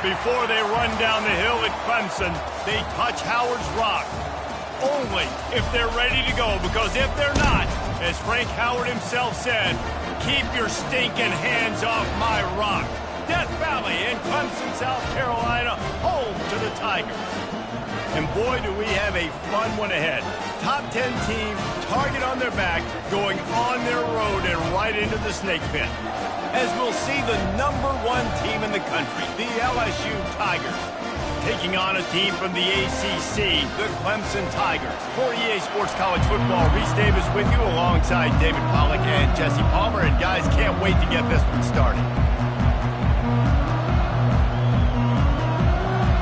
Before they run down the hill at Clemson, they touch Howard's rock. Only if they're ready to go, because if they're not, as Frank Howard himself said, keep your stinking hands off my rock. Death Valley in Clemson, South Carolina, home to the Tigers. And boy, do we have a fun one ahead. Top 10 team, target on their back, going on their road and right into the snake pit. As we'll see the #1 team in the country, the LSU Tigers, taking on a team from the ACC, the Clemson Tigers. For EA Sports College Football, Reese Davis with you alongside David Pollack and Jesse Palmer. And guys, can't wait to get this one started.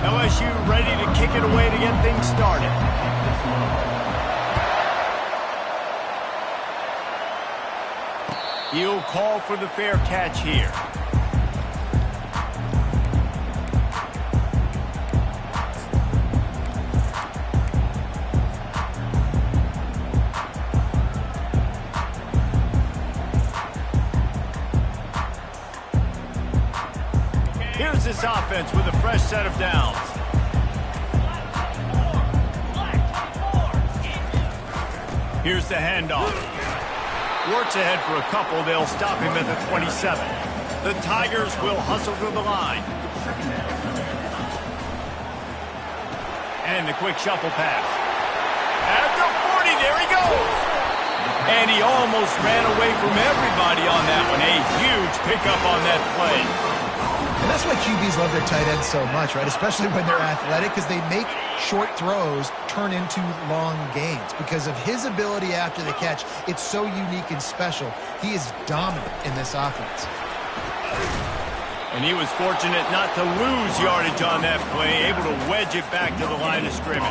LSU ready to kick it away to get things started. He'll call for the fair catch here. Here's this offense with a fresh set of downs. Here's the handoff. Works ahead for a couple. They'll stop him at the 27. The Tigers will hustle to the line. And the quick shuffle pass. At the 40, there he goes. And he almost ran away from everybody on that one. A huge pickup on that play. And that's why QBs love their tight ends so much, right? Especially when they're athletic, because they make short throws turn into long gains. Because of his ability after the catch, it's so unique and special. He is dominant in this offense. And he was fortunate not to lose yardage on that play, able to wedge it back to the line of scrimmage.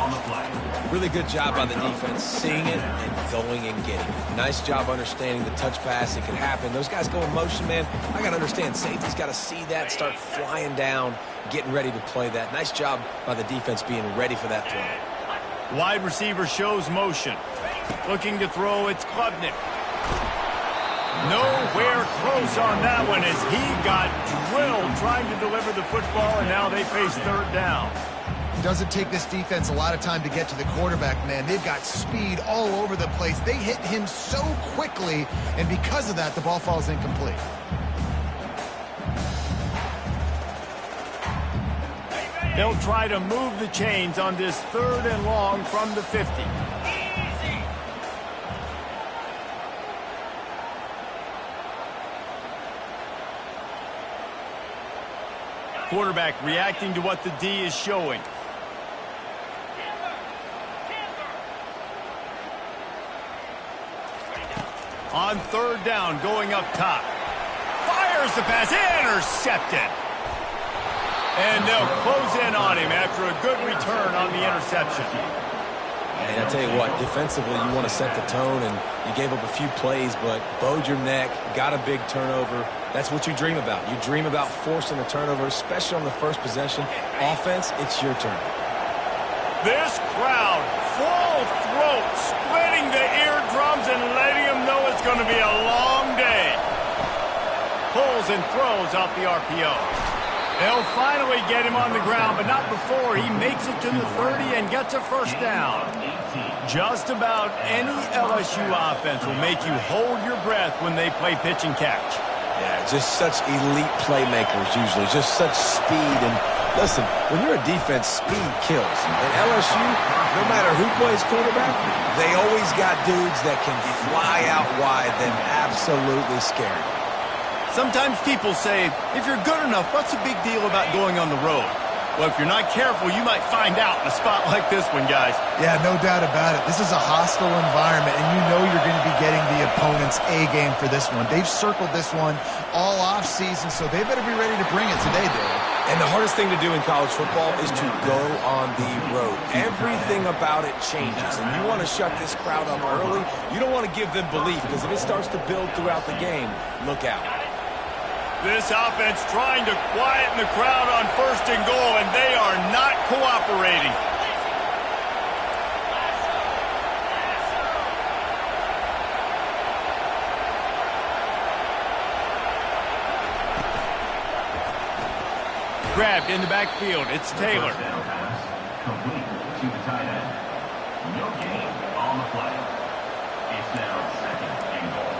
Really good job by the defense, seeing it and going and getting it. Nice job understanding the touch pass. It could happen. Those guys go in motion, man. I got to understand, safety's got to see that, start flying down, getting ready to play that. Nice job by the defense being ready for that play. Wide receiver shows motion. Looking to throw, it's Klubnik. Nowhere close on that one as he got drilled trying to deliver the football, and now they face third down. It doesn't take this defense a lot of time to get to the quarterback, man. They've got speed all over the place. They hit him so quickly, and because of that, the ball falls incomplete. They'll try to move the chains on this 3rd and long from the 50. Quarterback reacting to what the D is showing. On 3rd down, going up top. Fires the pass, intercepted. And they'll close in on him after a good return on the interception. And I tell you what, defensively, you want to set the tone, and you gave up a few plays, but bowed your neck, got a big turnover. That's what you dream about. You dream about forcing a turnover, especially on the first possession. Offense, it's your turn. This crowd, full throat, splitting the eardrums and letting them know it's going to be a long day. Pulls and throws off the RPO. They'll finally get him on the ground, but not before he makes it to the 30 and gets a first down. Just about any LSU offense will make you hold your breath when they play pitch and catch. Yeah, just such elite playmakers usually, just such speed. And listen, when you're a defense, speed kills. And LSU, no matter who plays quarterback, they always got dudes that can fly out wide, then absolutely scary. Sometimes people say, if you're good enough, what's the big deal about going on the road? Well, if you're not careful, you might find out in a spot like this one, guys. Yeah, no doubt about it. This is a hostile environment, and you know you're going to be getting the opponent's A game for this one. They've circled this one all offseason, so they better be ready to bring it today, Dave. And the hardest thing to do in college football is to go on the road. Everything about it changes, and you want to shut this crowd up early. You don't want to give them belief, because if it starts to build throughout the game, look out. This offense trying to quieten the crowd on 1st and goal, and they are not cooperating. grabbed in the backfield. It's Taylor. Complete to the tight end. No gain on the play. It's now 2nd and goal.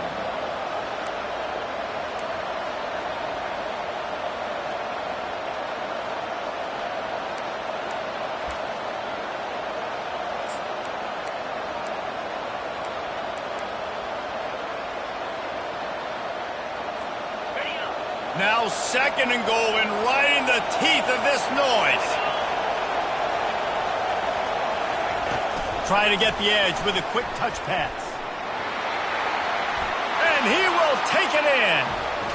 Now 2nd and goal, and right in the teeth of this noise. Trying to get the edge with a quick touch pass. And he will take it in.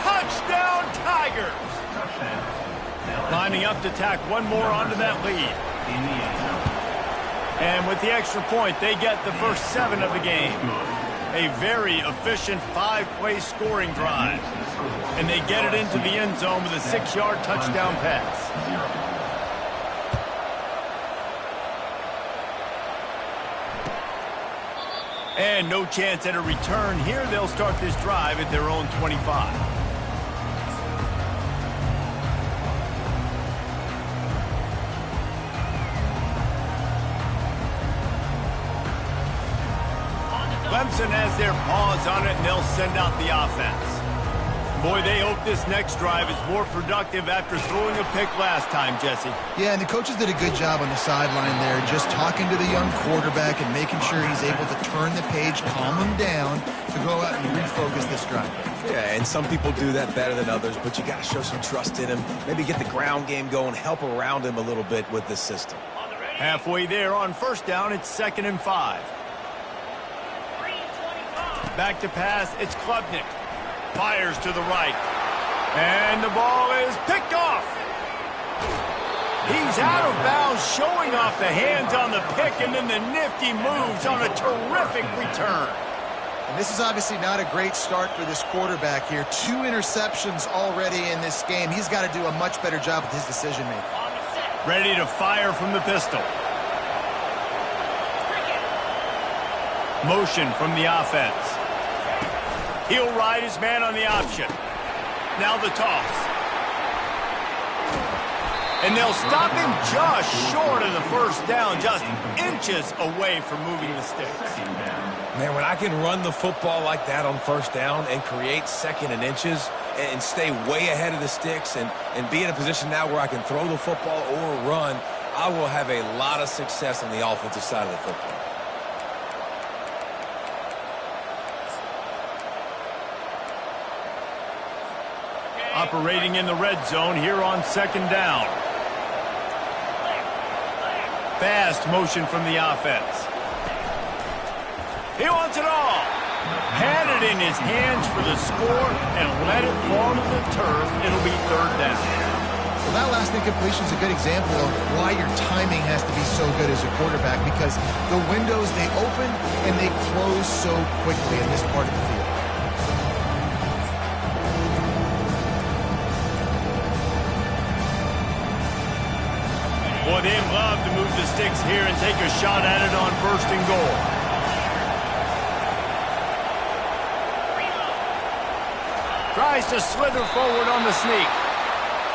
Touchdown, Tigers. Lining up to tack one more onto that lead. And with the extra point, they get the first 7 of the game. A very efficient 5-play scoring drive. And they get it into the end zone with a 6-yard touchdown pass. And no chance at a return here. They'll start this drive at their own 25. Clemson has their paws on it, and they'll send out the offense. Boy, they hope this next drive is more productive after throwing a pick last time, Jesse. Yeah, and the coaches did a good job on the sideline there, just talking to the young quarterback and making sure he's able to turn the page, calm him down, to go out and refocus this drive. Yeah, and some people do that better than others, but you got to show some trust in him. Maybe get the ground game going, help around him a little bit with this system. Halfway there on 1st down, it's 2nd and 5. Back to pass, it's Klubnik. Fires to the right. And the ball is picked off. He's out of bounds, showing off the hands on the pick, and then the nifty moves on a terrific return. And this is obviously not a great start for this quarterback here. 2 interceptions already in this game. He's got to do a much better job with his decision-making. Ready to fire from the pistol. Motion from the offense. He'll ride his man on the option. Now the toss. And they'll stop him just short of the 1st down, just inches away from moving the sticks. Man, when I can run the football like that on 1st down and create 2nd and inches and stay way ahead of the sticks and be in a position now where I can throw the football or run, I will have a lot of success on the offensive side of the football. Operating in the red zone here on 2nd down. Fast motion from the offense. He wants it all. Had it in his hands for the score and let it fall to the turf. It'll be 3rd down. Well, that last incompletion is a good example of why your timing has to be so good as a quarterback, because the windows, they open and they close so quickly in this part of the field. Boy, they'd love to move the sticks here and take a shot at it on 1st and goal. Tries to slither forward on the sneak.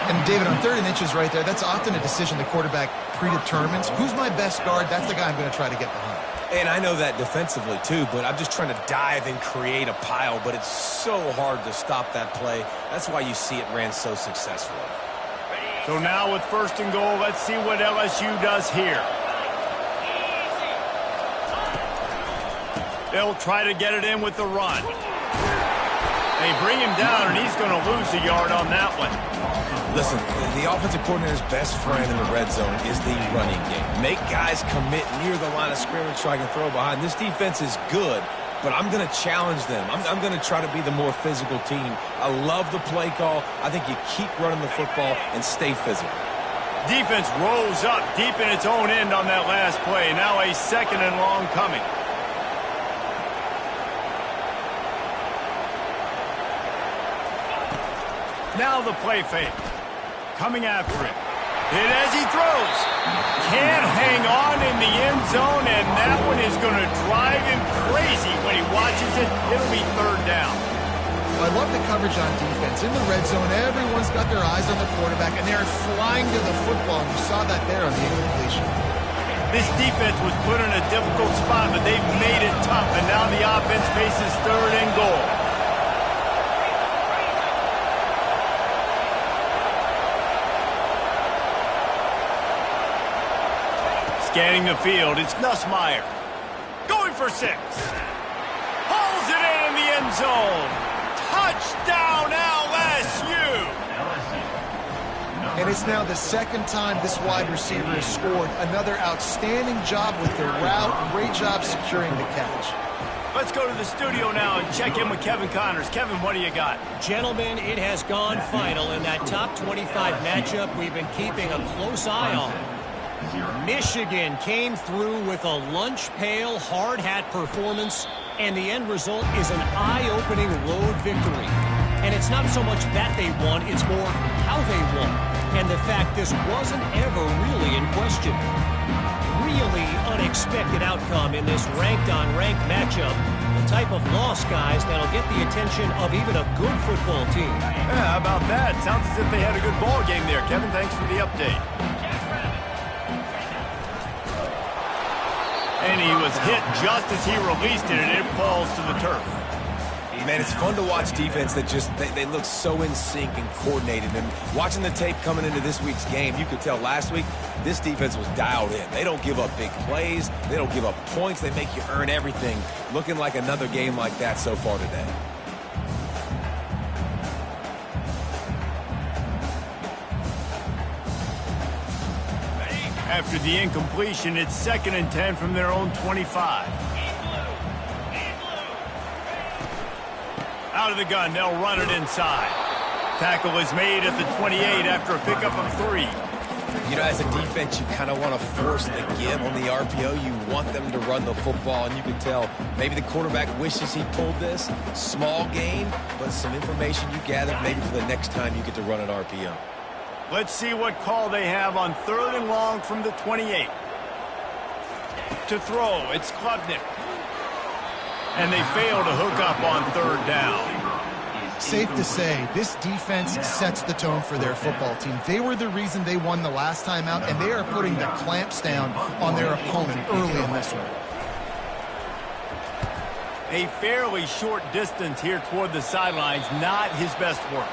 And, David, on 3rd and inches right there, that's often a decision the quarterback predetermines. Who's my best guard? That's the guy I'm going to try to get behind. And I know that defensively, too, but I'm just trying to dive and create a pile, but it's so hard to stop that play. That's why you see it ran so successfully. So now with 1st and goal, let's see what LSU does here. They'll try to get it in with the run. They bring him down, and he's going to lose a yard on that one. Listen, the offensive coordinator's best friend in the red zone is the running game. Make guys commit near the line of scrimmage so I can throw behind. This defense is good, but I'm going to challenge them. I'm going to try to be the more physical team. I love the play call. I think you keep running the football and stay physical. Defense rolls up deep in its own end on that last play. Now a 2nd and long coming. Now the play fake. Coming after it. Hit as he throws. Can't hang on in the end zone, and that one is going to drive him crazy when he watches it. It'll be 3rd down. I love the coverage on defense. In the red zone, everyone's got their eyes on the quarterback, and they're flying to the football. And you saw that there on the incompletion. This defense was put in a difficult spot, but they've made it tough, and now the offense faces 3rd and goal. Scanning the field, it's Nussmeier. Going for 6. Hauls it in the end zone. Touchdown, LSU! And it's now the 2nd time this wide receiver has scored. Another outstanding job with the route. Great job securing the catch. Let's go to the studio now and check in with Kevin Connors. Kevin, what do you got? Gentlemen, it has gone final in that top 25 matchup we've been keeping a close eye on. Michigan came through with a lunch pail hard hat performance, and the end result is an eye-opening road victory. And it's not so much that they won, it's more how they won, and the fact this wasn't ever really in question. Really unexpected outcome in this ranked-on-ranked matchup. The type of loss, guys, that'll get the attention of even a good football team. Yeah, how about that? Sounds as if they had a good ball game there. Kevin, thanks for the update. And he was hit just as he released it, and it falls to the turf. Man, it's fun to watch defense that just, they look so in sync and coordinated. And watching the tape coming into this week's game, you could tell last week this defense was dialed in. They don't give up big plays. They don't give up points. They make you earn everything. Looking like another game like that so far today. After the incompletion, it's 2nd and 10 from their own 25. Out of the gun, they'll run it inside. Tackle is made at the 28 after a pickup of 3. You know, as a defense, you kind of want to force the give on the RPO. You want them to run the football, and you can tell maybe the quarterback wishes he pulled this. Small gain, but some information you gathered maybe for the next time you get to run an RPO. Let's see what call they have on 3rd and long from the 28. To throw, it's Klubnik. And they fail to hook up on 3rd down. Safe to say, this defense sets the tone for their football team. They were the reason they won the last time out, and they are putting the clamps down on their opponent early in this one. A fairly short distance here toward the sidelines, not his best work.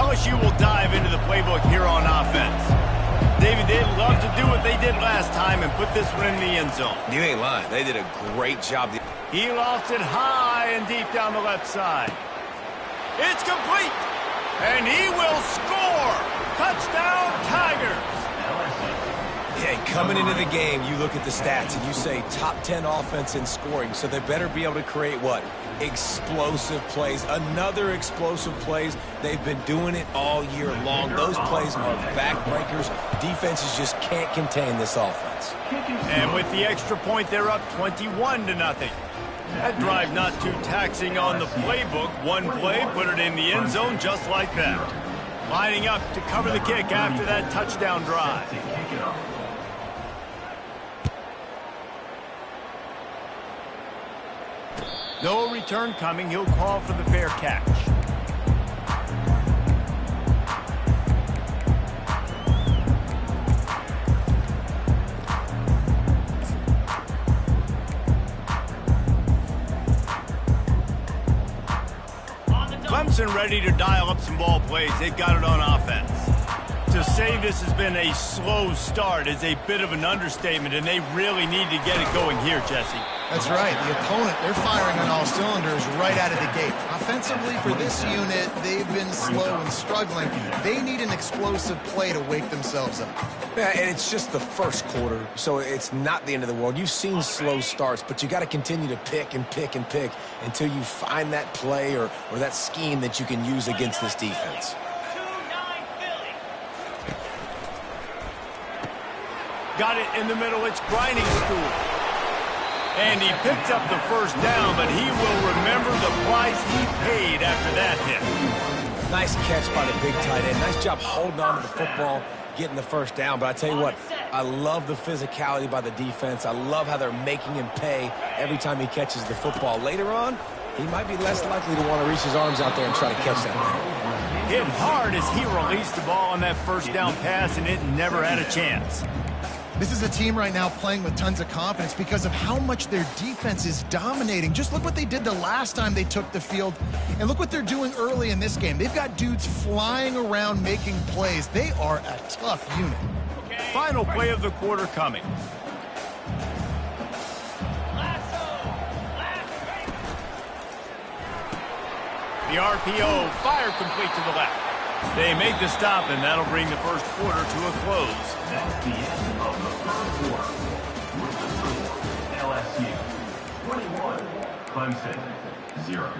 LSU will dive into the playbook here on offense. David, they'd love to do what they did last time and put this one in the end zone. You ain't lying. They did a great job. He lost it high and deep down the left side. It's complete, and he will score. Touchdown, Tigers. Yeah, coming into the game, you look at the stats and you say top 10 offense in scoring, so they better be able to create what? Explosive plays. Another explosive plays. They've been doing it all year long. Those plays are backbreakers. Defenses just can't contain this offense. And with the extra point, they're up 21-0. That drive not too taxing on the playbook. One play, put it in the end zone just like that. Lining up to cover the kick after that touchdown drive. No return coming. He'll call for the fair catch. Clemson ready to dial up some ball plays. They've got it on offense. To say this has been a slow start is a bit of an understatement, and they really need to get it going here, Jesse. That's right. The opponent, they're firing on all cylinders right out of the gate. Offensively, for this unit, they've been slow and struggling. They need an explosive play to wake themselves up. Yeah, and it's just the first quarter, so it's not the end of the world. You've seen slow starts, but you got to continue to pick and pick and pick until you find that play or that scheme that you can use against this defense. Got it in the middle. It's grinding school. And he picked up the first down, but he will remember the price he paid after that hit. Nice catch by the big tight end. Nice job holding on to the football, getting the first down. But I tell you what, I love the physicality by the defense. I love how they're making him pay every time he catches the football. Later on, he might be less likely to want to reach his arms out there and try to catch that thing. Hit hard as he released the ball on that first down pass, and it never had a chance. This is a team right now playing with tons of confidence because of how much their defense is dominating. Just look what they did the last time they took the field, and look what they're doing early in this game. They've got dudes flying around making plays. They are a tough unit. Final play of the quarter coming. The RPO, fire complete to the left. They make the stop, and that'll bring the first quarter to a close. That's the end of the third quarter. With the score, LSU 21, Clemson 0.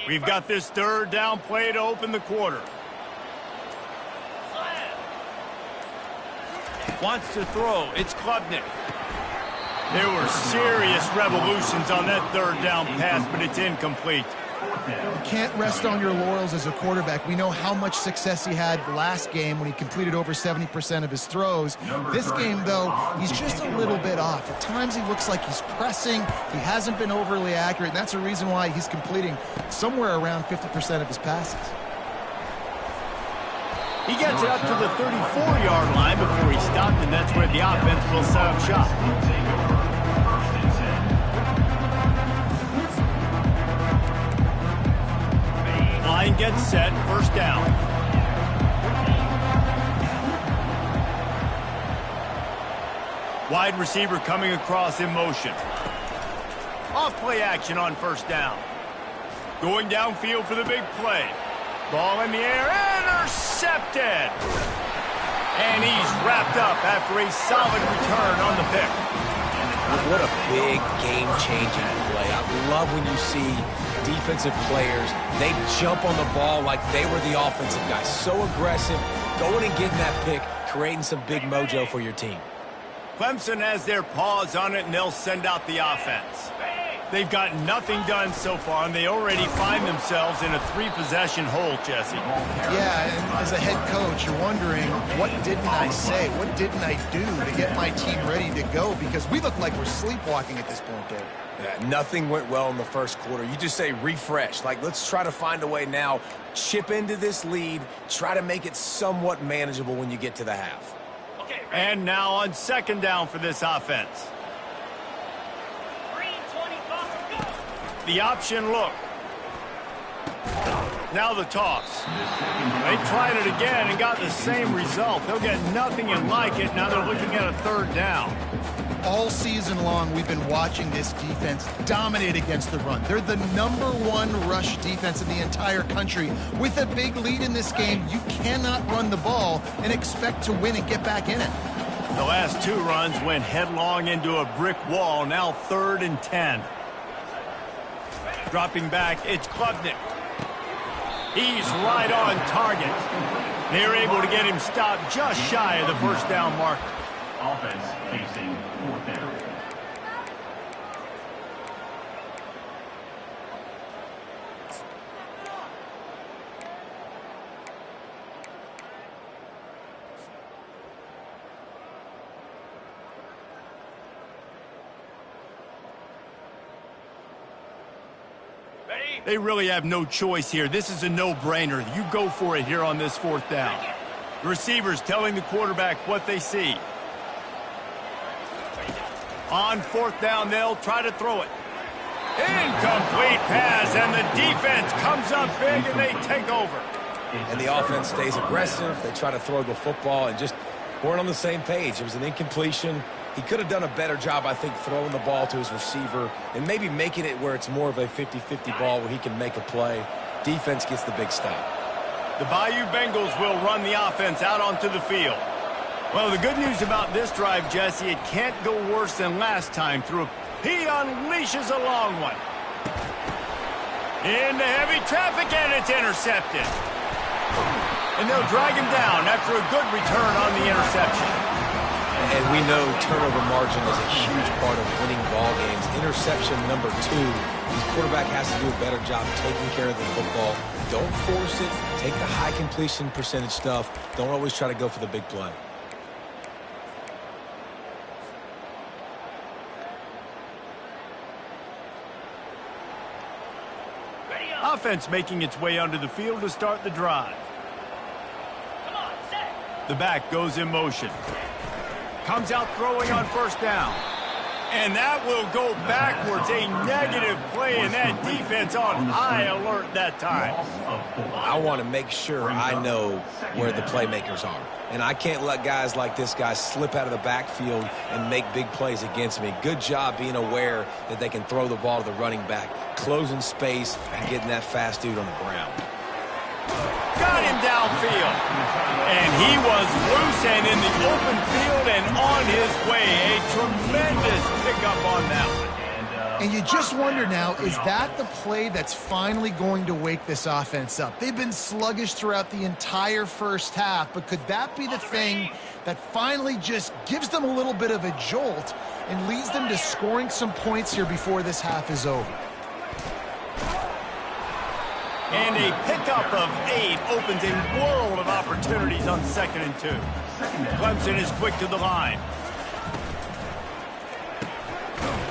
We've got this third down play to open the quarter. Wants to throw. It's Klubnik. There were serious revolutions on that third down pass, but it's incomplete. You can't rest on your laurels as a quarterback. We know how much success he had last game when he completed over 70% of his throws. This game, though, he's just a little bit off. At times he looks like he's pressing. He hasn't been overly accurate, and that's a reason why he's completing somewhere around 50% of his passes. He gets it up to the 34-yard line before he stopped, and that's where the offense will set up shop. Line gets set, first down. Wide receiver coming across in motion. Off play action on first down. Going downfield for the big play. Ball in the air, intercepted! And he's wrapped up after a solid return on the pick. What a big game-changing play. I love when you see defensive players, they jump on the ball like they were the offensive guys. So aggressive, going and getting that pick, creating some big mojo for your team. Clemson has their paws on it, and they'll send out the offense. They've got nothing done so far, and they already find themselves in a three-possession hole, Jesse. Yeah, and as a head coach, you're wondering, what didn't I say? What didn't I do to get my team ready to go? Because we look like we're sleepwalking at this point, Dave. Yeah, nothing went well in the first quarter. You just say refresh. Like, let's try to find a way now, chip into this lead, try to make it somewhat manageable when you get to the half. And now on second down for this offense. The option look. Now the toss. They tried it again and got the same result. They'll get nothing and like it. Now they're looking at a third down. All season long, we've been watching this defense dominate against the run. They're the #1 rush defense in the entire country. With a big lead in this game, you cannot run the ball and expect to win and get back in it. The last two runs went headlong into a brick wall. Now 3rd and 10. Dropping back, it's Klubnik. He's right on target. They're able to get him stopped just shy of the first down marker. Offense facing 4th down. Ready? They really have no choice here. This is a no-brainer. You go for it here on this 4th down. The receivers telling the quarterback what they see. On 4th down, they'll try to throw it. Incomplete pass, and the defense comes up big, and they take over. And the offense stays aggressive. They try to throw the football and just weren't on the same page. It was an incompletion. He could have done a better job, I think, throwing the ball to his receiver and maybe making it where it's more of a 50-50 ball where he can make a play. Defense gets the big stop. The Bayou Bengals will run the offense out onto the field. Well, the good news about this drive, Jesse, it can't go worse than last time. He unleashes a long one. Into heavy traffic, and it's intercepted. And they'll drag him down after a good return on the interception. And we know turnover margin is a huge part of winning ball games. Interception number 2. His quarterback has to do a better job taking care of the football. Don't force it. Take the high completion percentage stuff. Don't always try to go for the big play. Offense making its way onto the field to start the drive. The back goes in motion. Comes out throwing on 1st down. And that will go backwards. A negative play, and that defense on high alert that time. I want to make sure I know where the playmakers are. And I can't let guys like this guy slip out of the backfield and make big plays against me. Good job being aware that they can throw the ball to the running back, closing space, and getting that fast dude on the ground. Got him downfield. And he was loose and in the open field and on his way. A tremendous pickup on that one. And you just wonder now, is that the play that's finally going to wake this offense up? They've been sluggish throughout the entire first half, but could that be the thing that finally just gives them a little bit of a jolt and leads them to scoring some points here before this half is over? And a pickup of 8 opens a world of opportunities on 2nd and 2. Clemson is quick to the line.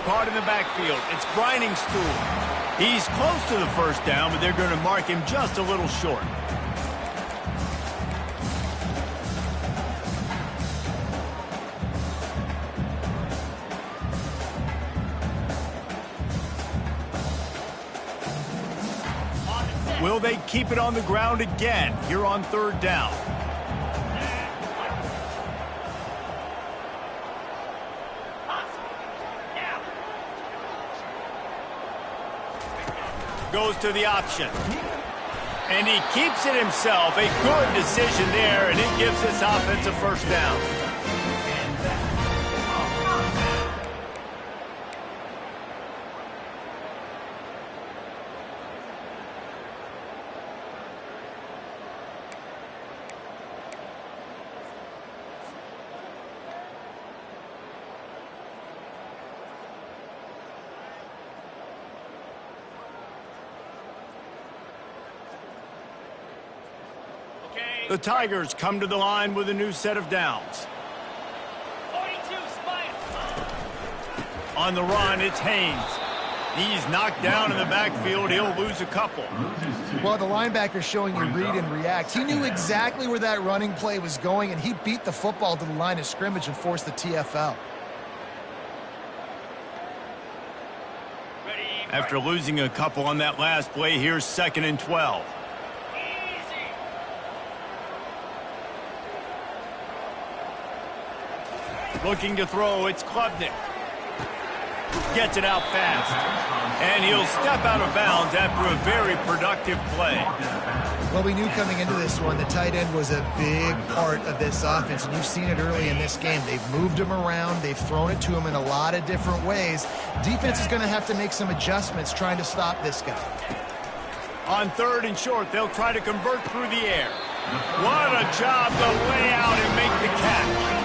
Caught in the backfield. It's Grinding Stool. He's close to the 1st down, but they're going to mark him just a little short. Will they keep it on the ground again here on 3rd down? Goes to the option. And he keeps it himself. A good decision there, and it gives this offense a 1st down. The Tigers come to the line with a new set of downs. 42, On the run, it's Haynes. He's knocked down in the backfield. He'll lose a couple. Well, the linebacker's showing you read and react. He knew exactly where that running play was going, and he beat the football to the line of scrimmage and forced the TFL. After losing a couple on that last play, here's 2nd and 12. Looking to throw, it's Klubnik. Gets it out fast. And he'll step out of bounds after a very productive play. Well, we knew coming into this one the tight end was a big part of this offense, and you've seen it early in this game. They've moved him around. They've thrown it to him in a lot of different ways. Defense is going to have to make some adjustments trying to stop this guy. On 3rd and short, they'll try to convert through the air. What a job to lay out and make the catch.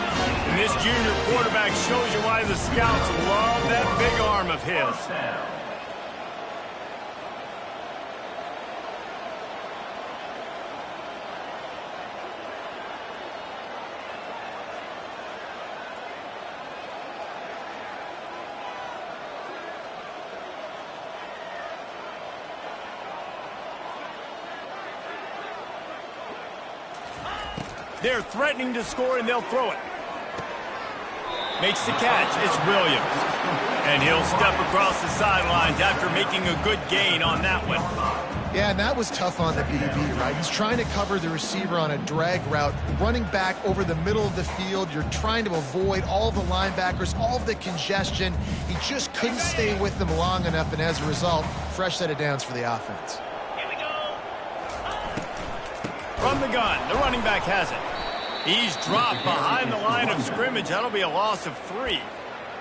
And this junior quarterback shows you why the scouts love that big arm of his. They're threatening to score, and they'll throw it. Makes the catch. It's Williams. And he'll step across the sidelines after making a good gain on that one. Yeah, and that was tough on the DB, right? He's trying to cover the receiver on a drag route, running back over the middle of the field. You're trying to avoid all the linebackers, all of the congestion. He just couldn't stay with them long enough, and as a result, fresh set of downs for the offense. From the gun, the running back has it. He's dropped behind the line of scrimmage. That'll be a loss of 3.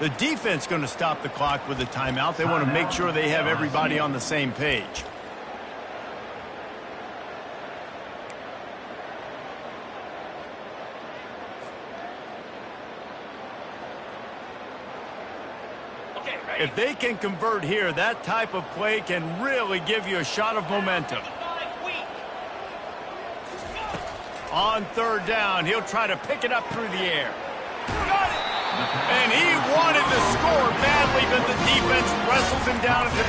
The defense going to stop the clock with a timeout. They want to make sure they have everybody on the same page. If they can convert here, that type of play can really give you a shot of momentum. On third down, he'll try to pick it up through the air. Got it! And he wanted to score badly, but the defense wrestles him down at the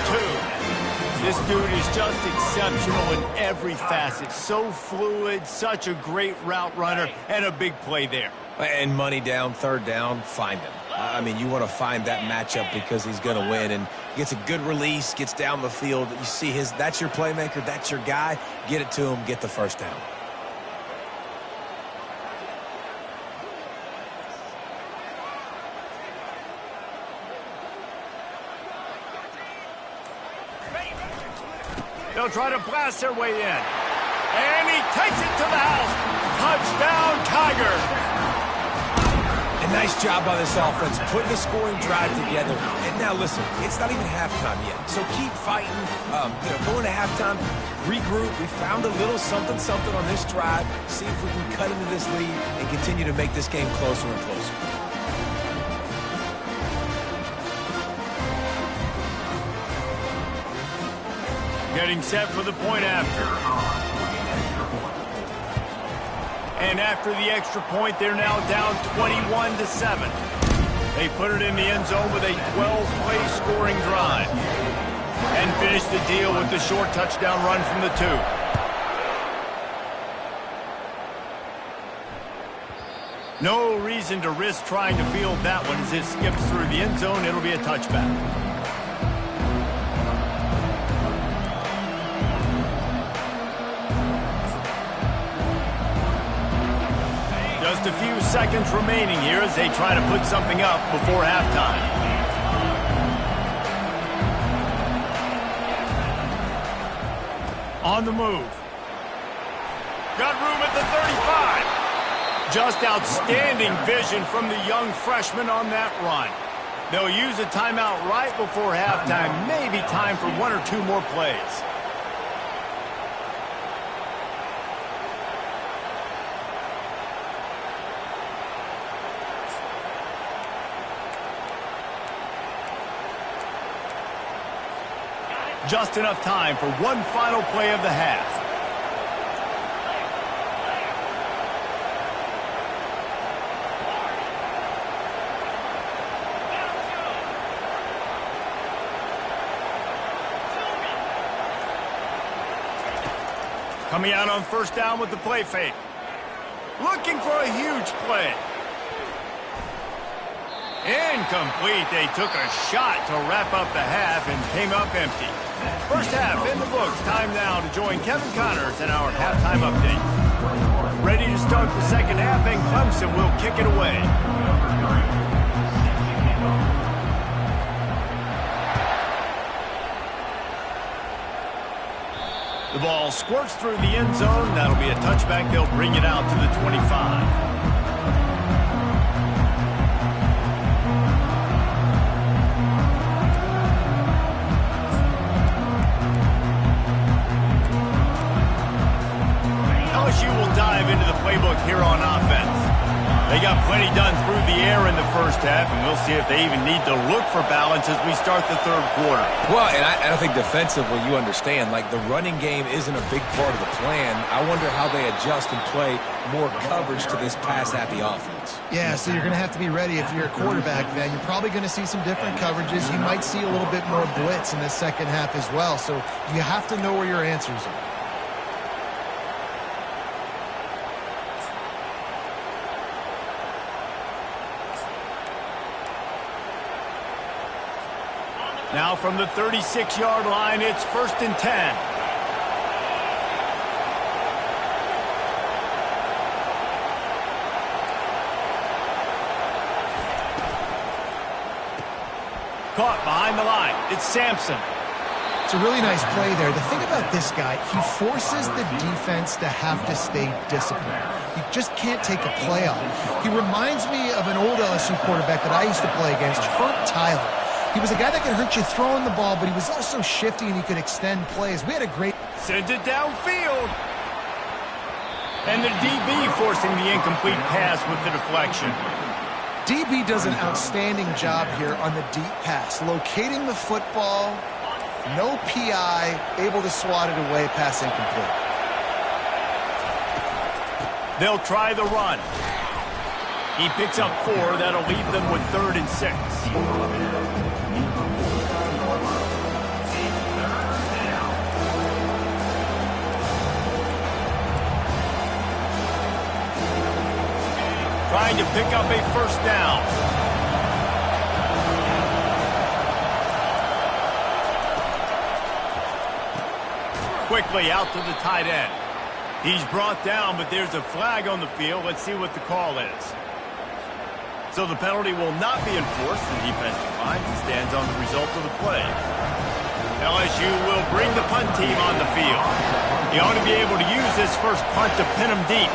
2. This dude is just exceptional in every facet. So fluid, such a great route runner, and a big play there. And money down, third down, find him. I mean, you want to find that matchup because he's going to win, and gets a good release, gets down the field. You see that's your playmaker, that's your guy. Get it to him, get the first down. They'll try to blast their way in. And he takes it to the house. Touchdown, Tiger. A nice job by this offense, putting a scoring drive together. And now listen, it's not even halftime yet. So keep fighting, going to halftime, regroup. We found a little something on this drive. See if we can cut into this lead and continue to make this game closer and closer. Getting set for the point after. And after the extra point, they're now down 21-7. They put it in the end zone with a 12-play scoring drive. And finish the deal with the short touchdown run from the 2. No reason to risk trying to field that one as it skips through the end zone. It'll be a touchback. Just a few seconds remaining here as they try to put something up before halftime. On the move. Got room at the 35. Just outstanding vision from the young freshman on that run. They'll use a timeout right before halftime. Maybe time for 1 or 2 more plays. Just enough time for one final play of the half. Coming out on first down with the play fake. Looking for a huge play. Incomplete. They took a shot to wrap up the half and came up empty. First half in the books. Time now to join Kevin Connors in our halftime update. Ready to start the second half, and Clemson will kick it away. The ball squirts through the end zone. That'll be a touchback. They'll bring it out to the 25. LSU will dive into the playbook here on offense. They got plenty done through the air in the first half, and we'll see if they even need to look for balance as we start the third quarter. Well, and I think defensively, you understand, like the running game isn't a big part of the plan. I wonder how they adjust and play more coverage to this pass-happy offense. Yeah, so you're going to have to be ready if you're a quarterback, man. You're probably going to see some different coverages. You might see a little bit more blitz in the second half as well, so you have to know where your answers are. Now from the 36-yard line, it's 1st and 10. Caught behind the line. It's Sampson. It's a really nice play there. The thing about this guy, he forces the defense to have to stay disciplined. You just can't take a play off. He reminds me of an old LSU quarterback that I used to play against, Herb Tyler. He was a guy that could hurt you throwing the ball, but he was also shifty and he could extend plays. We had a great... Sends it downfield. And the DB forcing the incomplete pass with the deflection. DB does an outstanding job here on the deep pass, locating the football, no PI, able to swat it away, pass incomplete. They'll try the run. He picks up 4. That'll leave them with 3rd and 6. Trying to pick up a 1st down. Quickly out to the tight end. He's brought down, but there's a flag on the field. Let's see what the call is. So the penalty will not be enforced. The defense declines and stands on the result of the play. LSU will bring the punt team on the field. He ought to be able to use this first punt to pin him deep.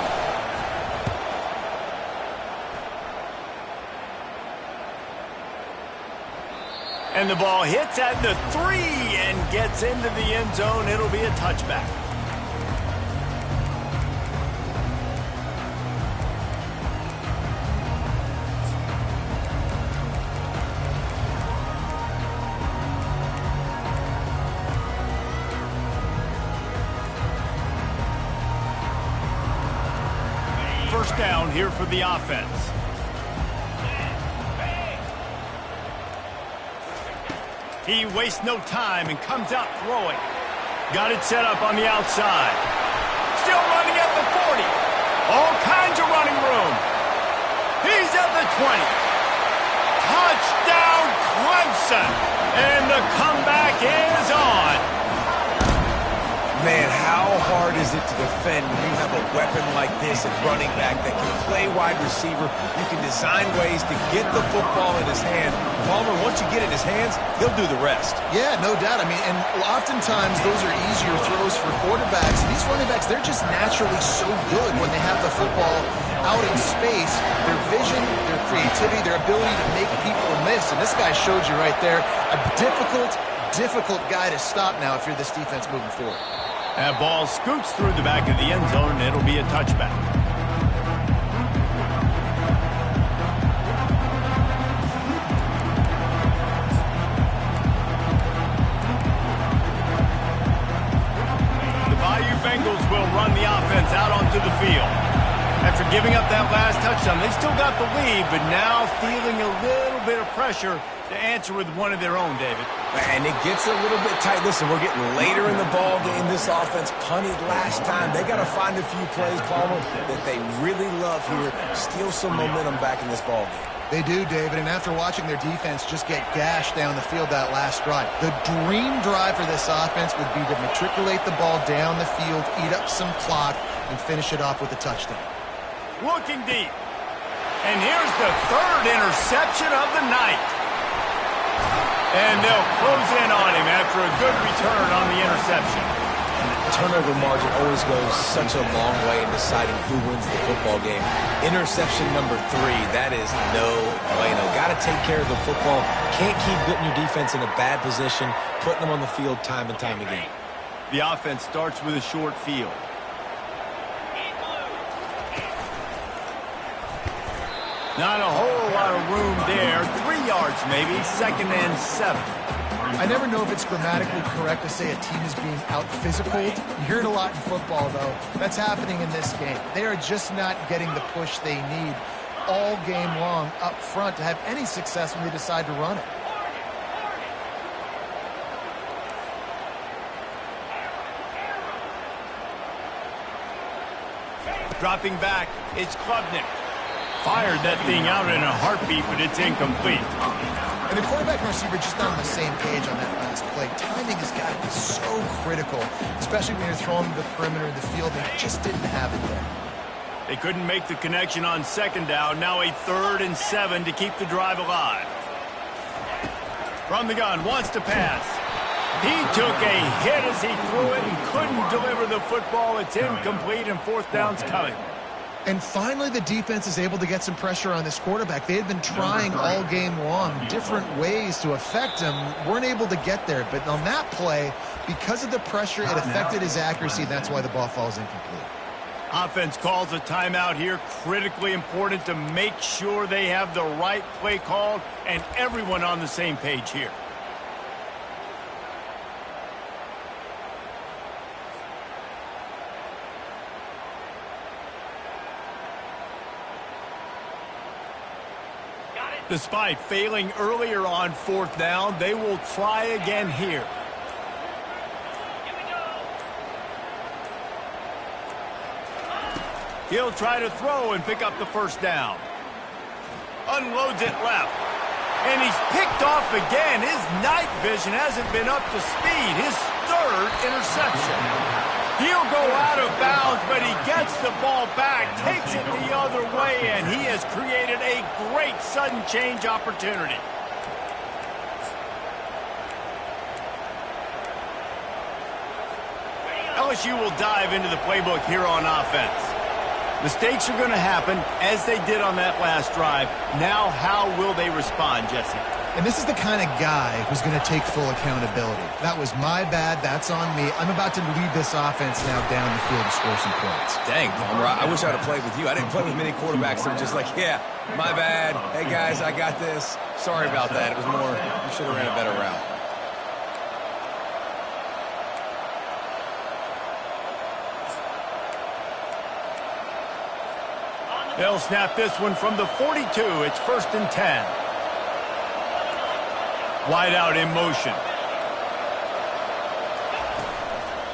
And the ball hits at the 3 and gets into the end zone. It'll be a touchback. First down here for the offense. He wastes no time and comes out throwing. Got it set up on the outside. Still running at the 40. All kinds of running room. He's at the 20. Touchdown, Clemson. And the comeback is on. Man, how hard is it to defend when you have a weapon like this at running back that can play wide receiver? You can design ways to get the football in his hand. Palmer, once you get it in his hands, he'll do the rest. Yeah, no doubt. I mean, and oftentimes those are easier throws for quarterbacks. These running backs, they're just naturally so good when they have the football out in space. Their vision, their creativity, their ability to make people miss. And this guy showed you right there, a difficult guy to stop now if you're this defense moving forward. That ball scoots through the back of the end zone, and it'll be a touchback. The Bayou Bengals will run the offense out onto the field. After giving up that last touchdown, they still got the lead, but now feeling a little bit of pressure to answer with one of their own, David. And it gets a little bit tight. Listen, we're getting later in the ball game. This offense punted last time. They got to find a few plays, Palmer, that they really love here. Steal some momentum back in this ball game. They do, David, and after watching their defense just get gashed down the field that last drive, the dream drive for this offense would be to matriculate the ball down the field, eat up some clock, and finish it off with a touchdown. Looking deep. And here's the 3rd interception of the night. And they'll close in on him after a good return on the interception. And the turnover margin always goes such a long way in deciding who wins the football game. Interception number 3, that is no-bueno. Got to take care of the football. Can't keep putting your defense in a bad position, putting them on the field time and time again. The offense starts with a short field. Not a whole lot of room there. 3 yards maybe. 2nd and 7. I never know if it's grammatically correct to say a team is being out-physicaled. You hear it a lot in football, though. That's happening in this game. They are just not getting the push they need all game long up front to have any success when they decide to run it. Dropping back, it's Klubnik. fired that thing out in a heartbeat, but it's incomplete. And the quarterback and receiver just not on the same page on that last play. Timing has got to be so critical, especially when you're throwing to the perimeter of the field. They just didn't have it there. They couldn't make the connection on second down. Now a 3rd and 7 to keep the drive alive. From the gun, wants to pass. He took a hit as he threw it and couldn't deliver the football. It's incomplete, and 4th down's coming. And finally, the defense is able to get some pressure on this quarterback. They had been trying all game long different ways to affect him. Weren't able to get there. But on that play, because of the pressure, it affected his accuracy. That's why the ball falls incomplete. Offense calls a timeout here. Critically important to make sure they have the right play called and everyone on the same page here. Despite failing earlier on 4th down, they will try again here. He'll try to throw and pick up the 1st down. Unloads it left. And he's picked off again. His night vision hasn't been up to speed. His 3rd interception. He'll go out of bounds, but he gets the ball back, takes it the other way, and he has created a great sudden change opportunity. LSU will dive into the playbook here on offense. Mistakes are going to happen, as they did on that last drive. Now, how will they respond, Jesse? And this is the kind of guy who's going to take full accountability. That was my bad. That's on me. I'm about to lead this offense now down the field to score some points. Dang, Palmer, I wish I would have played with you. I didn't play with many quarterbacks that were just like, yeah, my bad. Hey, guys, I got this. Sorry about that. It was more, you should have ran a better route. They'll snap this one from the 42. It's 1st and 10. Wide out in motion.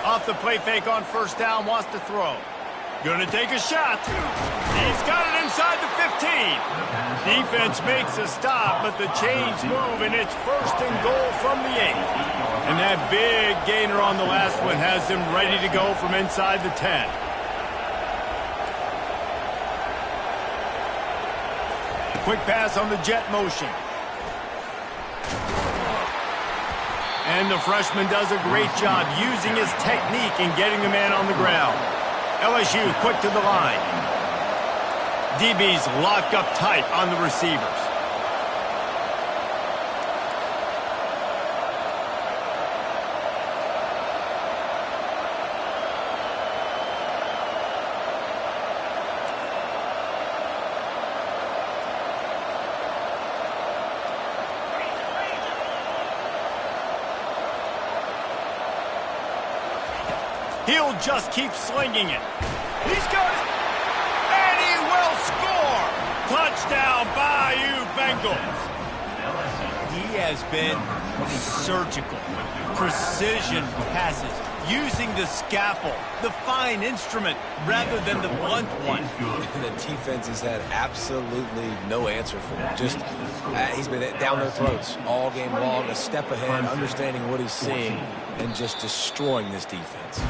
Off the play fake on 1st down, wants to throw. Gonna take a shot. He's got it inside the 15. Defense makes a stop, but the chains move, and it's 1st and goal from the 8. And that big gainer on the last one has them ready to go from inside the 10. Quick pass on the jet motion. And the freshman does a great job using his technique and getting the man on the ground. LSU quick to the line. DB's locked up tight on the receivers. He'll just keep slinging it. He's got it. And he will score. Touchdown, Bayou Bengals. He has been surgical. Precision passes. Using the scalpel, the fine instrument, rather than the blunt one. And the defense has had absolutely no answer for him. Just, he's been down their throats all game long, a step ahead, understanding what he's seeing, and just destroying this defense.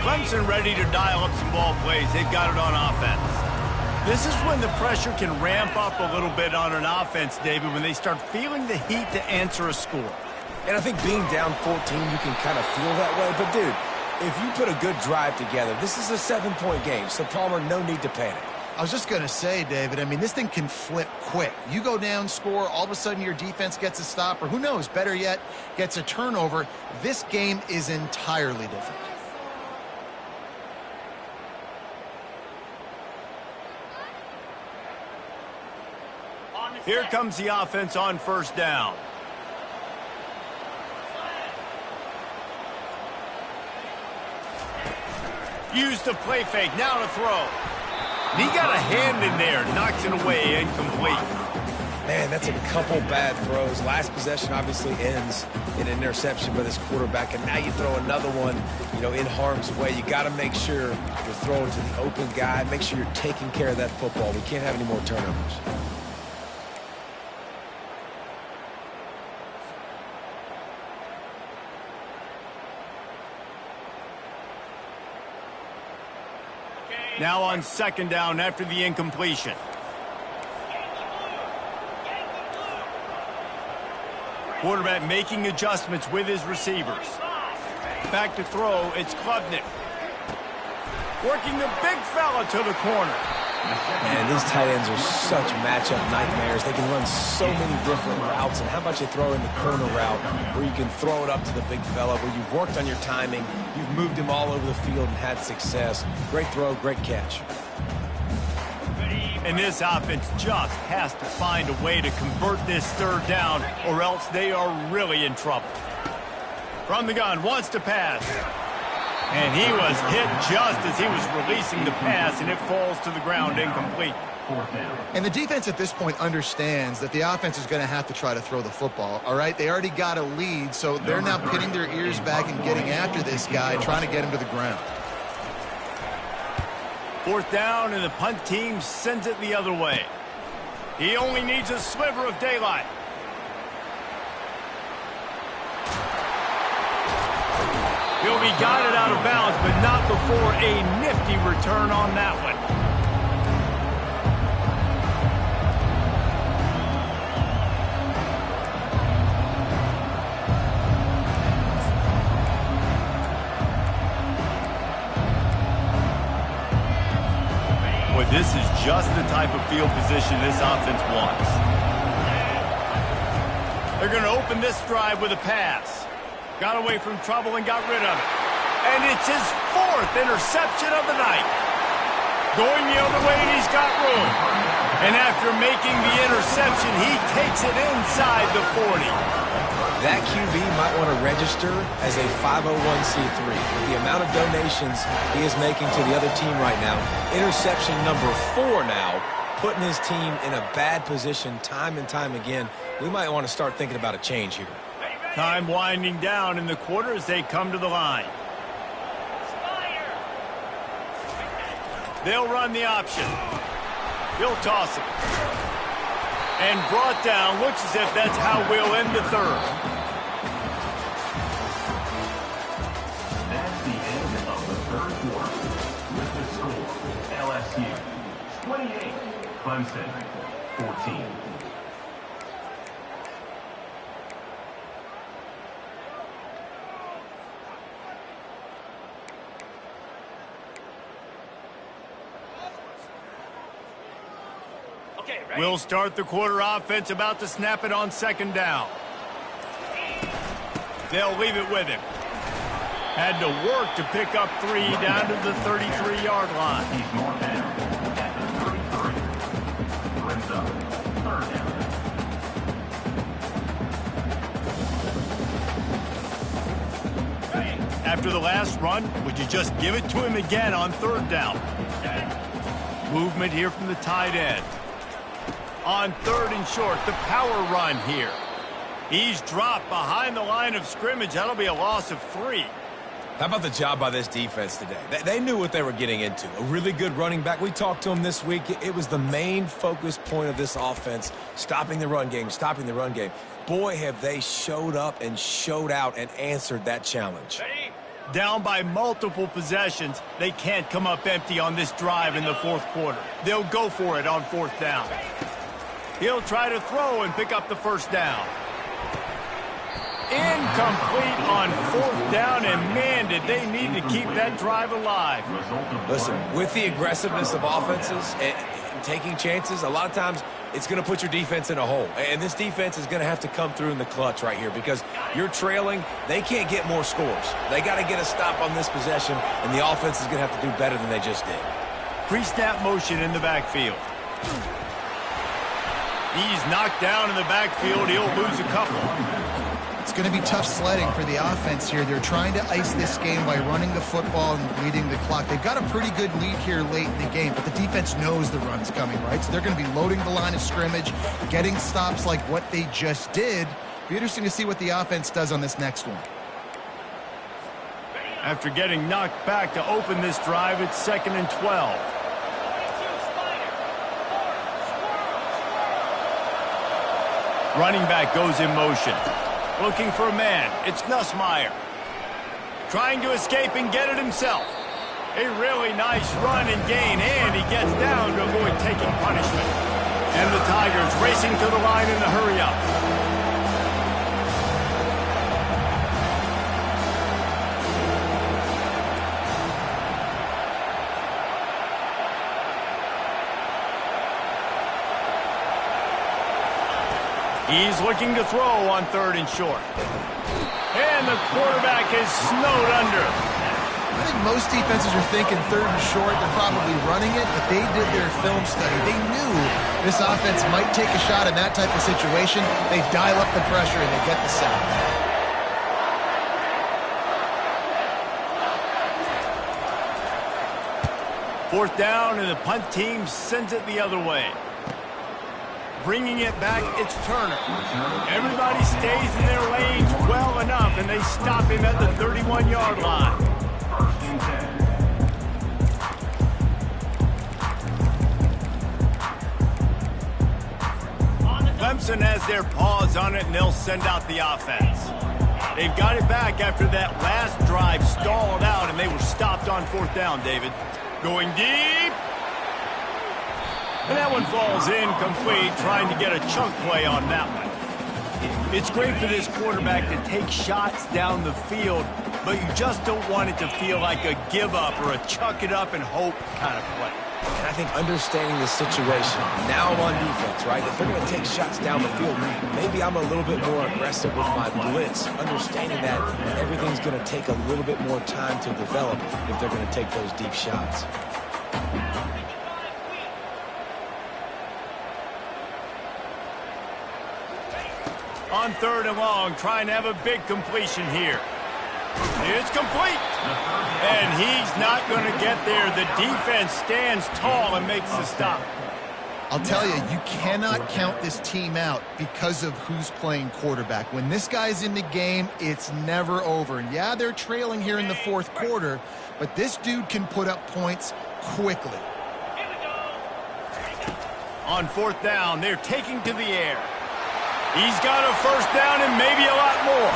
Clemson ready to dial up some ball plays. They've got it on offense. This is when the pressure can ramp up a little bit on an offense, David, when they start feeling the heat to answer a score. And I think being down 14, you can kind of feel that way. But, dude, if you put a good drive together, this is a 7-point game. So, Palmer, no need to panic. I was just going to say, David, I mean, this thing can flip quick. You go down, score, all of a sudden your defense gets a stop, or who knows, better yet, gets a turnover. This game is entirely different. Here comes the offense on 1st down. Use the play fake, now to throw. And he got a hand in there, knocks it away, incomplete. Man, that's a couple bad throws. Last possession obviously ends in an interception by this quarterback, and now you throw another one, in harm's way. You got to make sure you're throwing to the open guy. Make sure you're taking care of that football. We can't have any more turnovers. Now on second down after the incompletion. Quarterback making adjustments with his receivers. Back to throw, it's Klubnik. Working the big fella to the corner. Man, these tight ends are such matchup nightmares. They can run so many different routes. And how about you throw in the corner route where you can throw it up to the big fella, where you've worked on your timing, you've moved him all over the field and had success. Great throw, great catch. And this offense just has to find a way to convert this third down, or else they are really in trouble. From the gun, wants to pass. And he was hit just as he was releasing the pass, and it falls to the ground incomplete. And the defense at this point understands that the offense is going to have to try to throw the football, all right? They already got a lead, so they're now pinning their ears back and getting after this guy, trying to get him to the ground. Fourth down, and the punt team sends it the other way. He only needs a sliver of daylight. He'll be guided out of bounds, but not before a nifty return on that one. Boy, this is just the type of field position this offense wants. They're going to open this drive with a pass. Got away from trouble and got rid of it. And it's his fourth interception of the night. Going the other way, and he's got room. And after making the interception, he takes it inside the 40. That QB might want to register as a 501c3. With the amount of donations he is making to the other team right now, interception number 4 now, putting his team in a bad position time and time again. We might want to start thinking about a change here. Time winding down in the quarter as they come to the line. They'll run the option. He'll toss it. And brought down. Looks as if that's how we'll end the third. That's the end of the third quarter. With the score, LSU 28, Clemson 14. We'll start the quarter offense, about to snap it on second down. They'll leave it with him. Had to work to pick up 3 down to the 33-yard line. He's more down at the 33. Brings up third down. After the last run, would you just give it to him again on third down? Movement here from the tight end. On third and short, the power run here. He's dropped behind the line of scrimmage. That'll be a loss of 3. How about the job by this defense today? They knew what they were getting into. A really good running back. We talked to him this week. It was the main focus point of this offense, stopping the run game, stopping the run game. Boy, have they showed up and showed out and answered that challenge. Down by multiple possessions, they can't come up empty on this drive in the fourth quarter. They'll go for it on fourth down. He'll try to throw and pick up the first down. Incomplete on fourth down, and man, did they need to keep that drive alive. Listen, with the aggressiveness of offenses and taking chances, a lot of times it's going to put your defense in a hole. And this defense is going to have to come through in the clutch right here because you're trailing. They can't get more scores. They got to get a stop on this possession, and the offense is going to have to do better than they just did. Pre-snap motion in the backfield. He's knocked down in the backfield. He'll lose a couple. It's going to be tough sledding for the offense here. They're trying to ice this game by running the football and leading the clock. They've got a pretty good lead here late in the game, but the defense knows the run's coming, right? So they're going to be loading the line of scrimmage, getting stops like what they just did. Be interesting to see what the offense does on this next one. After getting knocked back to open this drive, it's 2nd and 12. Running back goes in motion. Looking for a man. It's Nussmeier. Trying to escape and get it himself. A really nice run and gain, and he gets down to avoid taking punishment. And the Tigers racing to the line in a hurry-up. He's looking to throw on 3rd and short. And the quarterback is snowed under. I think most defenses are thinking 3rd and short. They're probably running it, but they did their film study. They knew this offense might take a shot in that type of situation. They dial up the pressure and they get the sack. 4th down, and the punt team sends it the other way. Bringing it back, it's Turner. Everybody stays in their lanes well enough, and they stop him at the 31-yard line. Clemson has their paws on it, and they'll send out the offense. They've got it back after that last drive stalled out, and they were stopped on 4th down, David. Going deep. And that one falls incomplete, trying to get a chunk play on that one. It's great for this quarterback to take shots down the field, but you just don't want it to feel like a give-up or a chuck it up and hope kind of play. And I think understanding the situation, now I'm on defense, right? If they're going to take shots down the field, maybe I'm a little bit more aggressive with my blitz, understanding that everything's going to take a little bit more time to develop if they're going to take those deep shots. On 3rd and long, trying to have a big completion here. It's complete. And he's not going to get there. The defense stands tall and makes the stop. I'll tell you, you cannot count this team out because of who's playing quarterback. When this guy's in the game, it's never over. And yeah, they're trailing here in the 4th quarter, but this dude can put up points quickly. On 4th down, they're taking to the air. He's got a 1st down and maybe a lot more.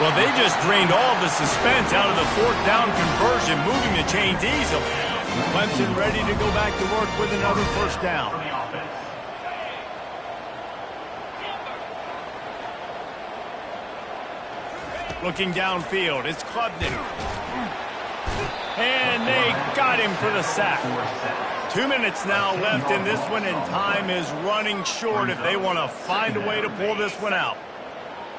Well, they just drained all the suspense out of the 4th down conversion, moving the chains easily. Clemson ready to go back to work with another 1st down. Looking downfield, it's Klubnik. And they got him for the sack. 2 minutes now left in this one, and time is running short if they want to find a way to pull this one out.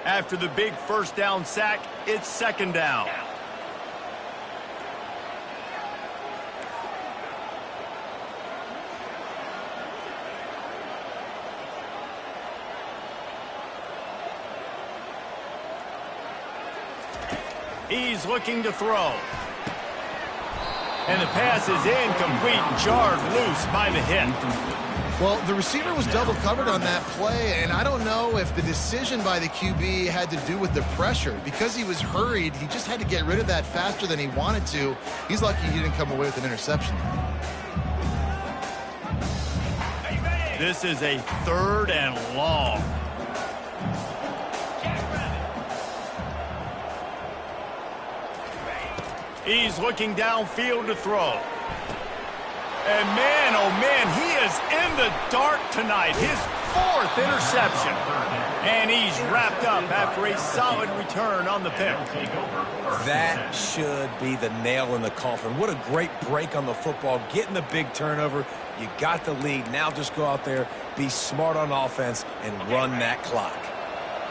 After the big 1st down sack, it's 2nd down. He's looking to throw. And the pass is incomplete, jarred loose by the hit. Well, the receiver was double covered on that play, and I don't know if the decision by the QB had to do with the pressure. Because he was hurried, he just had to get rid of that faster than he wanted to. He's lucky he didn't come away with an interception. This is a 3rd and long. He's looking downfield to throw. And man, oh man, he is in the dark tonight. His 4th interception. And he's wrapped up after a solid return on the pick. That should be the nail in the coffin. What a great break on the football. Getting the big turnover. You got the lead. Now just go out there, be smart on offense, and run that clock.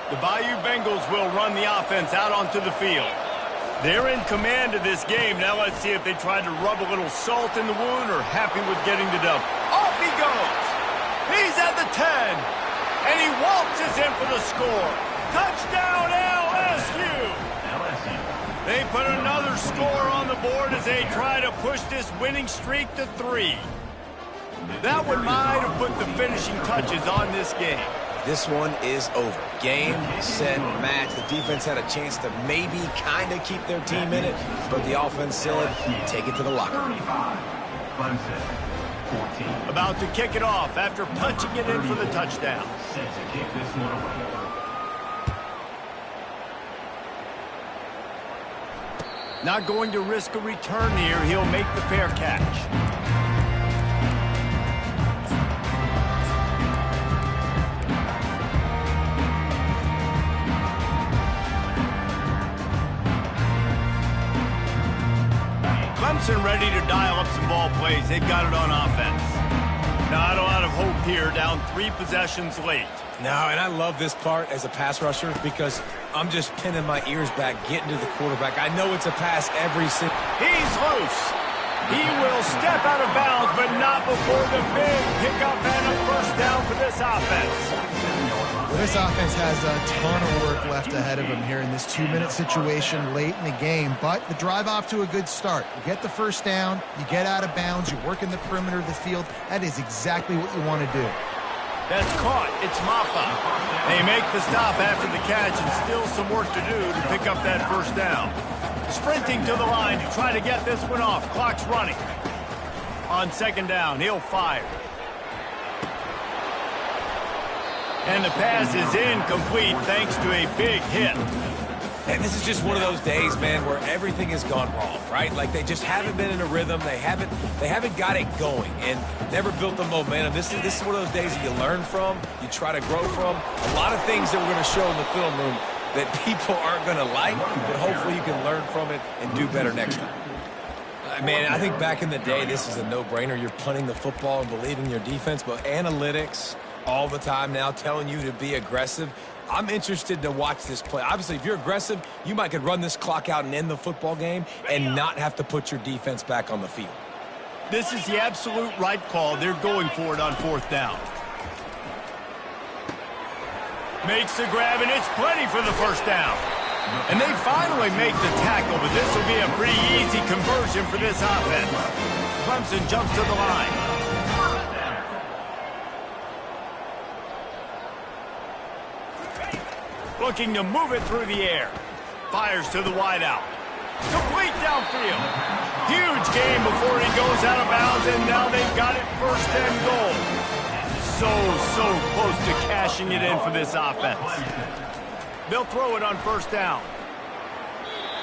The Bayou Bengals will run the offense out onto the field. They're in command of this game. Now let's see if they try to rub a little salt in the wound or happy with getting the dub. Off he goes. He's at the 10. And he waltzes in for the score. Touchdown, LSU! LSU. They put another score on the board as they try to push this winning streak to 3. That one might have put the finishing touches on this game. This one is over. Game, set, match. The defense had a chance to maybe kind of keep their team in it, but the offense said, take it to the locker room. 35. Clemson, 14. About to kick it off after punching it in for the touchdown. Set to kick this one away. Not going to risk a return here. He'll make the fair catch. Clemson ready to dial up some ball plays. They've got it on offense. Not a lot of hope here, down 3 possessions late. No, and I love this part as a pass rusher because I'm just pinning my ears back, getting to the quarterback. I know it's a pass every single... He's loose. He will step out of bounds, but not before the big pickup and a first down for this offense. Well, this offense has a ton of work left ahead of them here in this 2-minute situation late in the game, but the drive off to a good start. You get the first down, you get out of bounds, you work in the perimeter of the field. That is exactly what you want to do. That's caught. It's Maffa. They make the stop after the catch and still some work to do to pick up that first down. Sprinting to the line to try to get this one off. Clock's running. On second down, he'll fire. And the pass is incomplete thanks to a big hit. And this is just one of those days, man, where everything has gone wrong, right? Like they just haven't been in a rhythm. They haven't got it going and never built the momentum. This is one of those days that you learn from, you try to grow from. A lot of things that we're going to show in the film room that people aren't going to like, but hopefully you can learn from it and do better next time. Man, I think back in the day, this is a no-brainer. You're punting the football and believing in your defense, but analytics all the time now telling you to be aggressive. I'm interested to watch this play. Obviously, if you're aggressive, you might could run this clock out and end the football game and not have to put your defense back on the field. This is the absolute right call. They're going for it on fourth down. Makes the grab, and it's plenty for the first down. And they finally make the tackle, but this will be a pretty easy conversion for this offense. Clemson jumps to the line. Looking to move it through the air. Fires to the wideout. Complete downfield. Huge game before he goes out of bounds, and now they've got it first and goal. So close to cashing it in for this offense. They'll throw it on first down.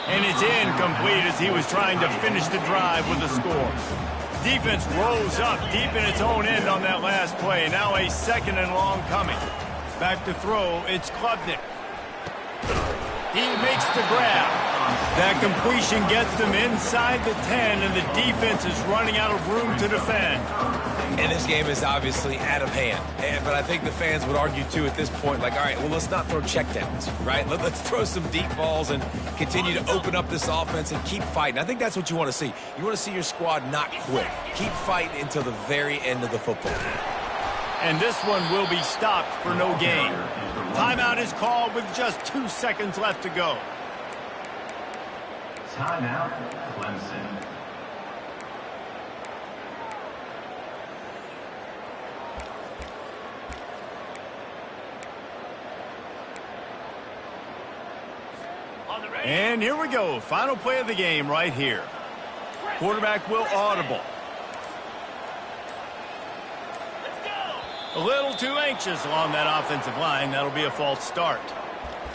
And it's incomplete as he was trying to finish the drive with a score. Defense rose up deep in its own end on that last play. Now a second and long coming. Back to throw, it's Klubnik. He makes the grab. That completion gets them inside the 10, and the defense is running out of room to defend. And this game is obviously out of hand. But I think the fans would argue, too, at this point, like, all right, well, let's not throw checkdowns, right? Let's throw some deep balls and continue to open up this offense and keep fighting. I think that's what you want to see. You want to see your squad not quit. Keep fighting until the very end of the football game. And this one will be stopped for no gain. Timeout is called with just 2 seconds left to go. Timeout, Clemson. And here we go. Final play of the game right here. Quarterback will audible. A little too anxious along that offensive line. That'll be a false start.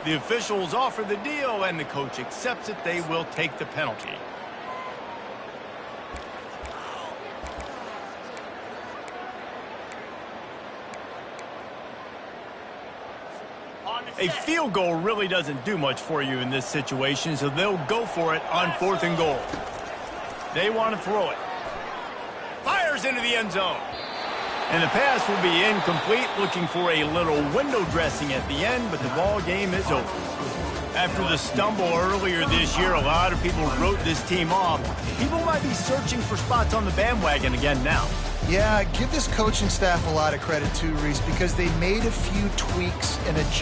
The officials offer the deal, and the coach accepts it. They will take the penalty. A field goal really doesn't do much for you in this situation, so they'll go for it on 4th and goal. They want to throw it. Fires into the end zone. And the pass will be incomplete, looking for a little window dressing at the end, but the ball game is over. After the stumble earlier this year, a lot of people wrote this team off. People might be searching for spots on the bandwagon again now. Yeah, give this coaching staff a lot of credit too, Reese, because they made a few tweaks and adjustments